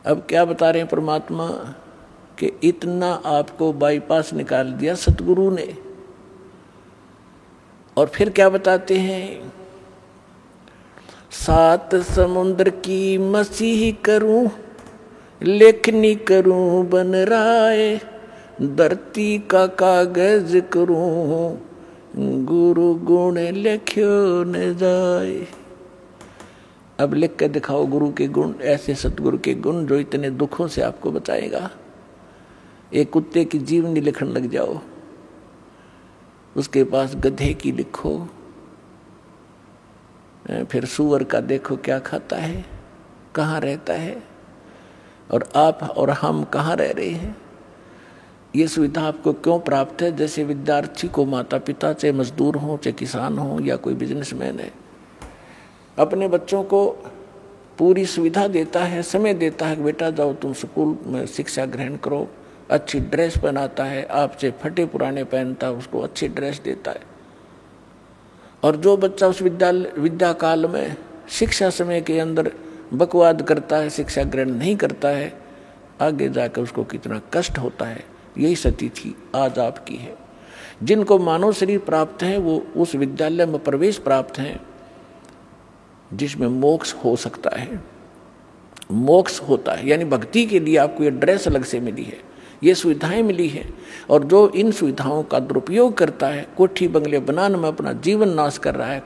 अब क्या बता रहे हैं परमात्मा कि इतना आपको बाईपास निकाल दिया सतगुरु ने। और फिर क्या बताते हैं, सात समुद्र की मसीह करूं, लेखनी करूं बन राय, धरती का कागज करूं, गुरु गुण लिख्यो न जाए। अब लिख के दिखाओ गुरु के गुण, ऐसे सतगुरु के गुण जो इतने दुखों से आपको बचाएगा। एक कुत्ते की जीवनी लिखने लग जाओ, उसके पास गधे की लिखो, फिर सूअर का देखो क्या खाता है, कहाँ रहता है, और आप और हम कहाँ रह रहे हैं। ये सुविधा आपको क्यों प्राप्त है? जैसे विद्यार्थी को माता पिता, चाहे मजदूर हो, चाहे किसान हो, या कोई बिजनेसमैन है, अपने बच्चों को पूरी सुविधा देता है, समय देता है कि बेटा जाओ तुम स्कूल में शिक्षा ग्रहण करो, अच्छी ड्रेस पहनाता है, आपसे फटे पुराने पहनता है, उसको अच्छी ड्रेस देता है। और जो बच्चा उस विद्या काल में शिक्षा समय के अंदर बकवाद करता है, शिक्षा ग्रहण नहीं करता है, आगे जाकर उसको कितना कष्ट होता है। यही स्थिति आज आपकी है। जिनको मानव शरीर प्राप्त है वो उस विद्यालय में प्रवेश प्राप्त है जिसमें मोक्ष हो सकता है, मोक्ष होता है। यानी भक्ति के लिए आपको ये ड्रेस अलग से मिली है, ये सुविधाएं मिली है। और जो इन सुविधाओं का दुरुपयोग करता है, कोठी बंगले बनाने में अपना जीवन नाश कर रहा है,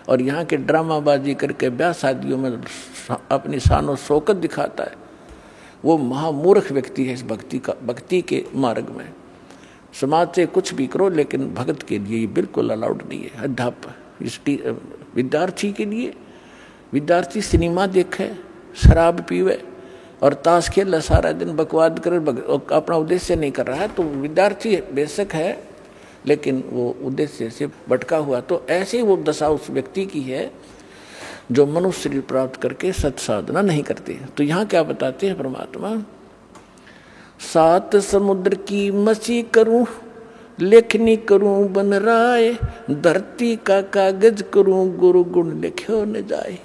और यहाँ के ड्रामाबाजी करके ब्याह शादियों में अपनी शान शौकत दिखाता है, वो महामूर्ख व्यक्ति है इस भक्ति के मार्ग में। समाज से कुछ भी करो, लेकिन भगत के लिए ये बिल्कुल अलाउड नहीं है। अध्यापक विद्यार्थी के लिए, विद्यार्थी सिनेमा देखे, शराब पीवे और ताश खेल सारा दिन, बकवाद करे, अपना उद्देश्य नहीं कर रहा है, तो विद्यार्थी बेशक है लेकिन वो उद्देश्य से भटका हुआ। तो ऐसे वो दशा उस व्यक्ति की है जो मनुष्य शरीर प्राप्त करके सत साधना नहीं करते। तो यहाँ क्या बताते हैं परमात्मा, सात समुद्र की मसी करूं, लेखनी करूं बन राय, धरती का कागज करूं, गुरु गुण लिख्यो न जाए।